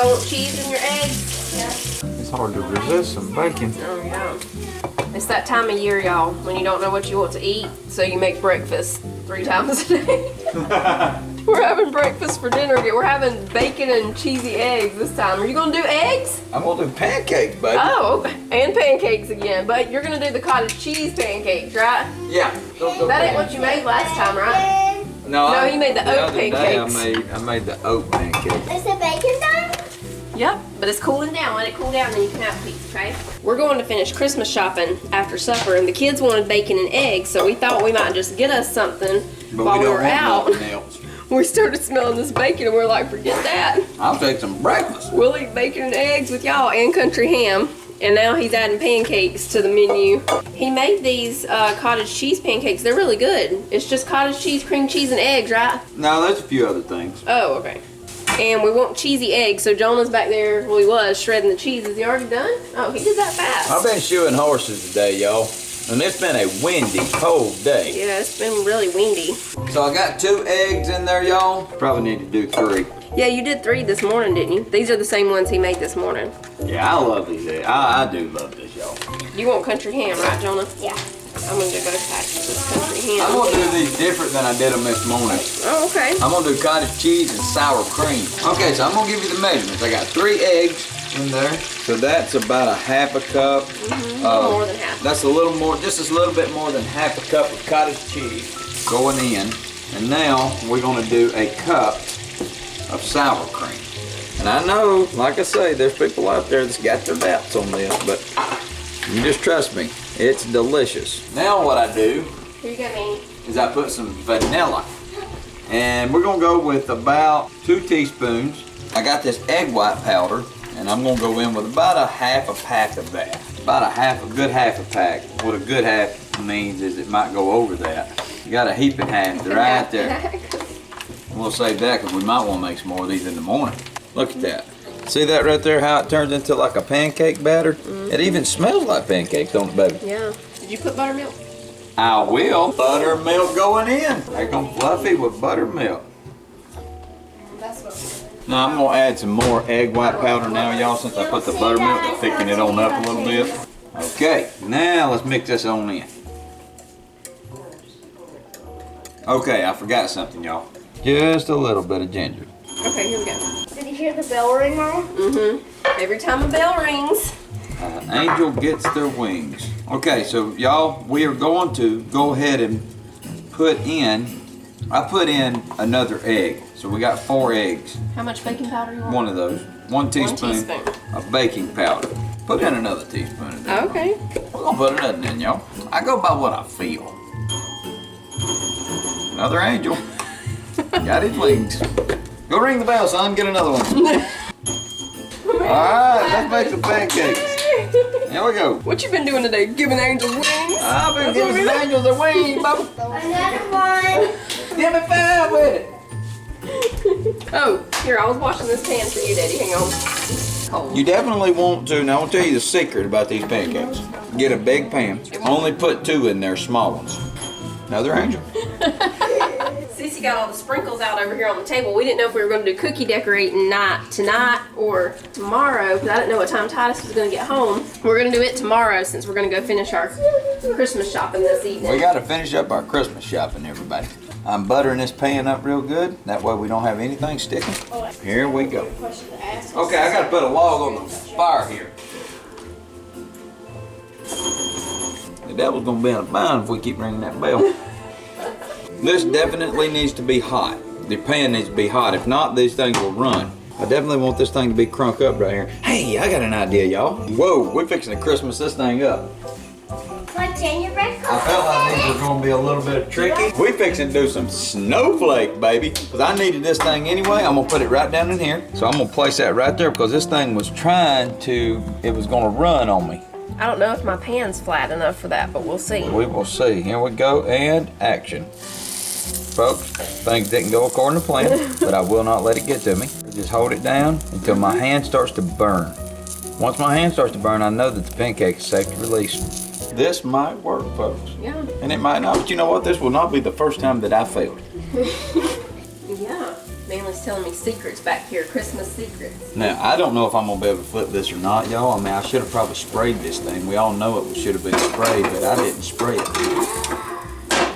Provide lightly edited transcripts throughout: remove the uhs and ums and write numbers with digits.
y'all want cheese in your eggs? Yeah. It's hard to resist some bacon. Oh yeah. It's that time of year, y'all, when you don't know what you want to eat, so you make breakfast 3 times a day. We're having breakfast for dinner again. We're having bacon and cheesy eggs this time. Are you gonna do eggs? I'm gonna do pancakes, baby. Oh, and pancakes again. But you're gonna do the cottage cheese pancakes, right? Yeah. That ain't what you made last time, right? No, you made the oat pancakes. I made the oat pancakes. Is the bacon done? Yep, but it's cooling down. Let it cool down, then you can have a piece, okay? We're going to finish Christmas shopping after supper, and the kids wanted bacon and eggs, so we thought we might just get us something while we were out. We started smelling this bacon, and we were like, forget that. I'll take some breakfast. We'll eat bacon and eggs with y'all and country ham. And now he's adding pancakes to the menu. He made these cottage cheese pancakes. They're really good. It's just cottage cheese, cream cheese, and eggs, right? No, there's a few other things. Oh, okay. And we want cheesy eggs, so Jonah's back there, well he was, shredding the cheese. Is he already done? Oh, he did that fast. I've been shoeing horses today, y'all. And it's been a windy, cold day. Yeah, it's been really windy. So I got 2 eggs in there, y'all. Probably need to do 3. Yeah, you did 3 this morning, didn't you? These are the same ones he made this morning. Yeah, I love these eggs. I do love this, y'all. You want country ham, right, Jonah? Yeah. I'm gonna go pack this country ham. I'm gonna do these different than I did them this morning. Oh, okay. I'm gonna do cottage cheese and sour cream. Okay, so I'm gonna give you the measurements. I got 3 eggs in there. So that's about a half a cup. A little more than half. That's a little more, just a little bit more than half a cup of cottage cheese going in. And now we're gonna do a cup of sour cream. And I know, like I say, there's people out there that's got their doubts on this, but you just trust me, it's delicious. Now what I do Here you go, Manny. is I put some vanilla. And we're gonna go with about 2 teaspoons. I got this egg white powder, and I'm gonna go in with about a half a pack of that. About a good half a pack. What a good half means is it might go over that. You got a heaping half right there. We'll save that because we might want to make some more of these in the morning. Look at that. See that right there, how it turns into like a pancake batter? It even smells like pancakes, don't it, baby? Yeah. Did you put buttermilk? I will. Buttermilk going in. They're going fluffy with buttermilk. That's what. Now I'm going to add some more egg white powder now, y'all, since I put the buttermilk to thicken it on up a little bit. Okay, now let's mix this on in. Okay, I forgot something, y'all. Just a little bit of ginger. Okay, here we go. Did you hear the bell ring, Mom? Mm-hmm. Every time a bell rings. An angel gets their wings. Okay, so y'all, we are going to go ahead and put in, I put in another egg. So we got 4 eggs. How much baking powder you want? One of those. 1 teaspoon, of baking powder. Put in another teaspoon of that. Okay. We're gonna put another in, y'all. I go by what I feel. Another angel. Got his wings. Go ring the bell, son. Get another one. Alright, let's make some pancakes. Here we go. What you been doing today? Giving angels wings? I've been giving some angels a wing, Bubba. Another one. Give me 5 with it. Oh, here, I was washing this pan for you, Daddy. Hang on. Cold. You definitely want to, now I'll tell you the secret about these pancakes. Get a big pan. Only put 2 in there, small ones. Another angel. Cece got all the sprinkles out over here on the table. We didn't know if we were going to do cookie decorating night tonight or tomorrow, because I didn't know what time Titus was going to get home. We're going to do it tomorrow since we're going to go finish our Christmas shopping this evening. We got to finish up our Christmas shopping, everybody. I'm buttering this pan up real good. That way we don't have anything sticking. Here we go. Okay, I got to put a log on the fire here. The devil's going to be in a bind if we keep ringing that bell. This definitely needs to be hot. The pan needs to be hot. If not, these things will run. I definitely want this thing to be crunk up right here. Hey, I got an idea, y'all. Whoa, we're fixing to Christmas this thing up. Like gingerbread cookies. I felt like these were going to be a little bit tricky. We fixing to do some snowflake, baby. Because I needed this thing anyway. I'm going to put it right down in here. So I'm going to place that right there because this thing was trying to, it was going to run on me. I don't know if my pan's flat enough for that, but we'll see. We will see. Here we go, and action. Folks, things didn't go according to plan, but I will not let it get to me. Just hold it down until my hand starts to burn. Once my hand starts to burn, I know that the pancake is safe to release. This might work, folks. Yeah. And it might not, but you know what? This will not be the first time that I failed. Yeah. Manly's telling me secrets back here, Christmas secrets. Now, I don't know if I'm gonna be able to flip this or not, y'all. I mean, I should have probably sprayed this thing. We all know it should have been sprayed, but I didn't spray it.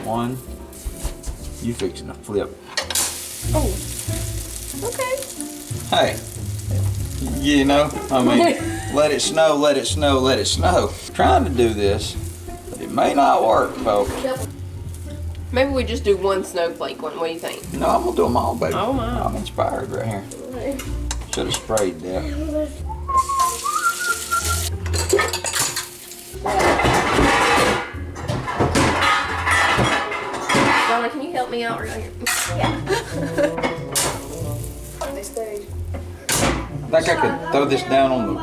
One. You fixing to flip. Oh. Okay. Hey. You know, I mean, let it snow, let it snow, let it snow. Trying to do this, but it may not work, folks. Maybe we just do one snowflake one. What do you think? No, I'm gonna do them all, baby. Oh my. I'm inspired right here. Should have sprayed that. Donna, can you help me out right here? Yeah. I think I could throw this down on the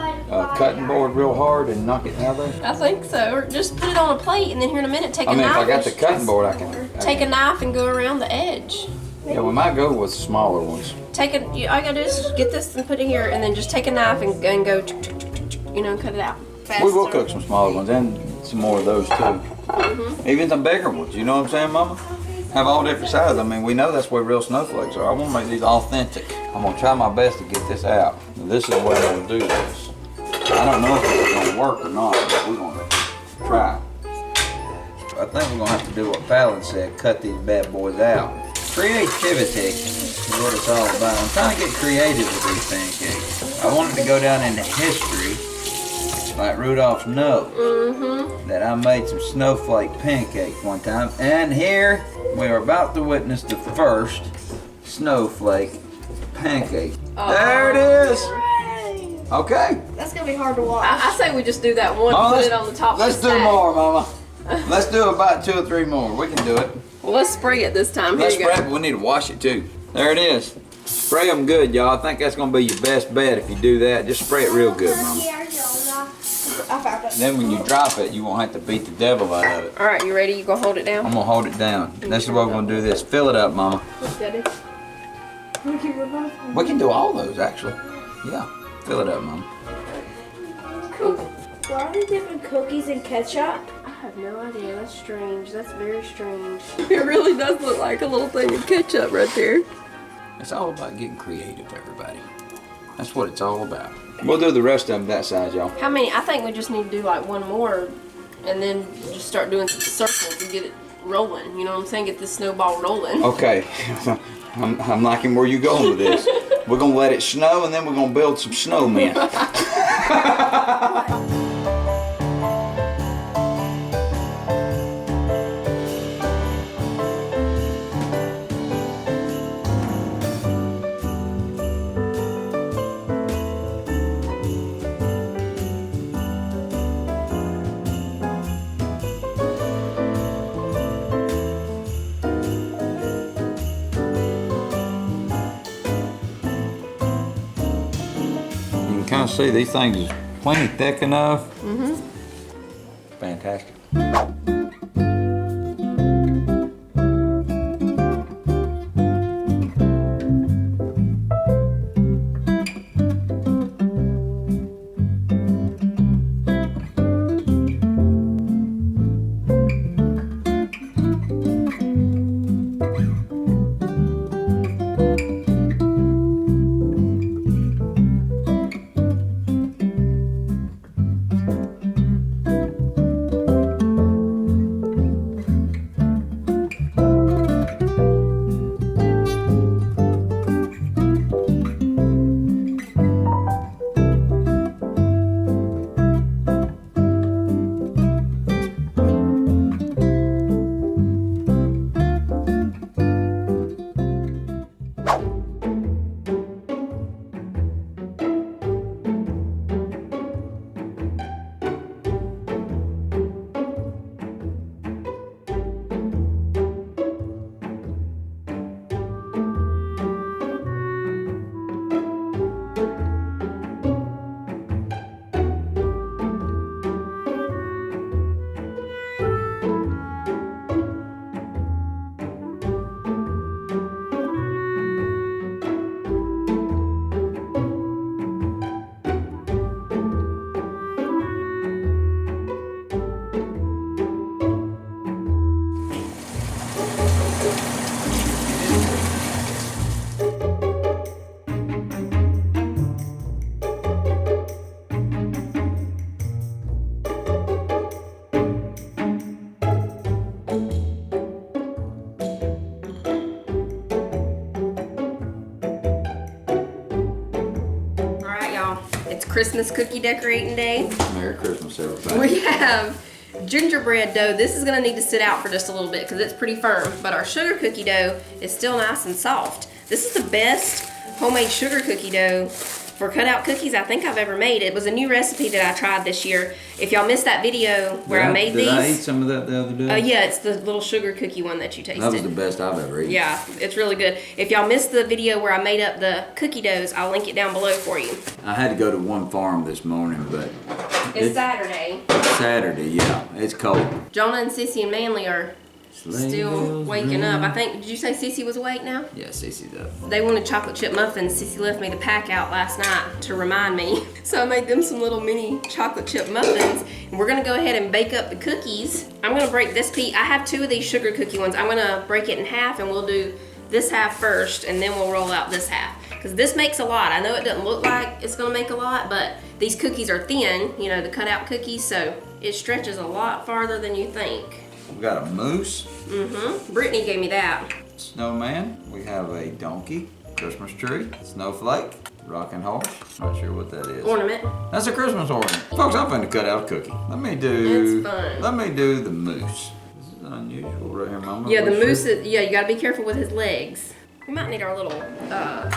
cutting board real hard and knock it out there. I think so. Or just put it on a plate and then here in a minute take a I mean, knife. if I got the cutting board, I can. Take a knife and go around the edge. Yeah, we might go with smaller ones. Take it. All you gotta do is get this and put it here, and then just take a knife and go, you know, cut it out. We will cook some smaller ones and some more of those too. Even some bigger ones. You know what I'm saying, Mama? Have all different sizes. I mean, we know that's where real snowflakes are. I want to make these authentic. I'm gonna try my best to get this out. Now, this is the way I'm gonna do this. I don't know if it's gonna work or not, but we're gonna try. I think we're gonna have to do what Fallon said, cut these bad boys out. Creativity is what it's all about. I'm trying to get creative with these pancakes. I wanted to go down into history, like Rudolph's nose, that I made some snowflake pancakes one time. And here we are about to witness the first snowflake pancake. There it is. Okay. That's gonna be hard to watch. I say we just do that one. Mama, Put it on the top. Let's of the do stack. more, Mama. Let's do about 2 or 3 more. We can do it. Well, let's spray it this time. Here Let's you spray go. it, but we need to wash it too. There it is. Spray them good, y'all. I think that's gonna be your best bet if you do that. Just spray it real good, Mama. I found it. Then when you drop it, you won't have to beat the devil out of it. All right, you ready? You gonna hold it down? I'm gonna hold it down. This is what we're gonna do this. Fill it up, Mama. Daddy. We can do all those, actually. Yeah. Fill it up, Mama. Why are they dipping cookies in ketchup? I have no idea. That's strange. That's very strange. It really does look like a little thing of ketchup right there. It's all about getting creative, everybody. That's what it's all about. We'll do the rest of them that size, y'all. How many? I think we just need to do like one more, and then just start doing some circles and get it rolling. You know what I'm saying? Get this snowball rolling. Okay. I'm liking where you're going with this. We're gonna let it snow, and then we're gonna build some snowmen. You can kind of see these things is plenty thick enough. Fantastic. Christmas cookie decorating day. Merry Christmas, everybody. We have gingerbread dough. This is gonna need to sit out for just a little bit because it's pretty firm, but our sugar cookie dough is still nice and soft. This is the best homemade sugar cookie dough for cutout cookies I think I've ever made. It was a new recipe that I tried this year. If y'all missed that video where I made these. Did I eat some of that the other day? Yeah, it's the little sugar cookie one that you tasted. That was the best I've ever eaten. Yeah, it's really good. If y'all missed the video where I made up the cookie doughs, I'll link it down below for you. I had to go to one farm this morning, but It's Saturday. it's Saturday, yeah. It's cold. Jonah and Sissy and Manly are still waking up. I think, did you say Sissy was awake now? Yeah, Cece's up. They wanted chocolate chip muffins. Sissy left me the pack out last night to remind me. So I made them some little mini chocolate chip muffins. And we're gonna go ahead and bake up the cookies. I'm gonna break this piece. I have 2 of these sugar cookie ones. I'm gonna break it in half and we'll do this half first and then we'll roll out this half. Because this makes a lot. I know it doesn't look like it's gonna make a lot, but these cookies are thin, you know, the cutout cookies, so it stretches a lot farther than you think. We got a moose. Mm-hmm. Brittany gave me that. Snowman. We have a donkey. Christmas tree. Snowflake. Rocking horse. Not sure what that is. Ornament. That's a Christmas ornament. Folks, I'm finna cut out a cookie. Let me do. It's fun. Let me do the moose. This is unusual right here, Mama. Yeah, the What you moose say? is, yeah, you gotta be careful with his legs. We might need our little,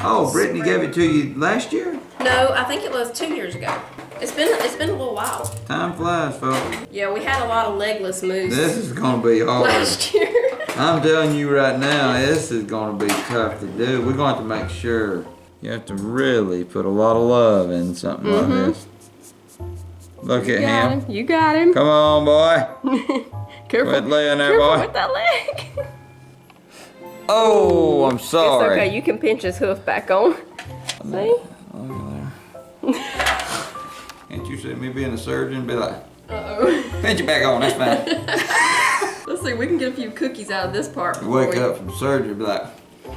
Oh, Brittany gave it to you last year? No, I think it was 2 years ago. It's been a little while. Time flies, folks. Yeah, we had a lot of legless moose This is gonna be hard. last year. I'm telling you right now, this is gonna be tough to do. We're going to have to make sure. You have to really put a lot of love in something like this. Look at him. You got him. Come on, boy. Careful. Quit laying there, Careful boy. with that leg. Oh, I'm sorry. It's okay, you can pinch his hoof back on. See? Can't you see me being a surgeon? Be like, Uh-oh. pinch it back on, that's fine. Let's see, we can get a few cookies out of this part. You wake up from surgery, be like,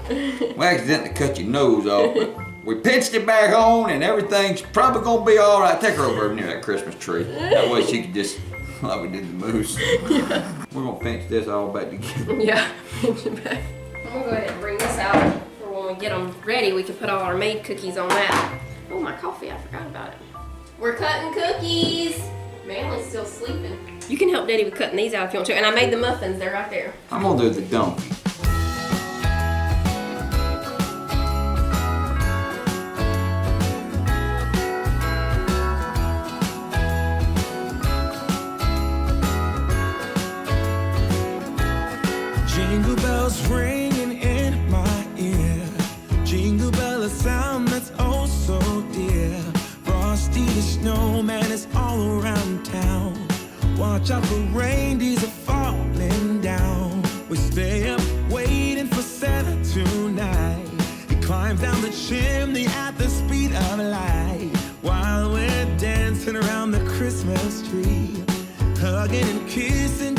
we accidentally cut your nose off, but we pinched it back on and everything's probably gonna be all right. Take her over near that Christmas tree. That way she could just, like we did the moose. Yeah. We're gonna pinch this all back together. Yeah, pinch it back. I'm gonna go ahead and bring this out for when we get them ready. We can put all our made cookies on that. Oh, my coffee, I forgot about it. We're cutting cookies. Manly's still sleeping. You can help Daddy with cutting these out if you want to. And I made the muffins, they're right there. I'm gonna do the donkey. Jingle bells ringing in my ear. Jingle bell, a sound that's oh so dear. Frosty the snowman is all around town. Watch out for reindeers are falling down. We stay up waiting for Santa tonight. He climbs down the chimney at the speed of light. While we're dancing around the Christmas tree, hugging and kissing.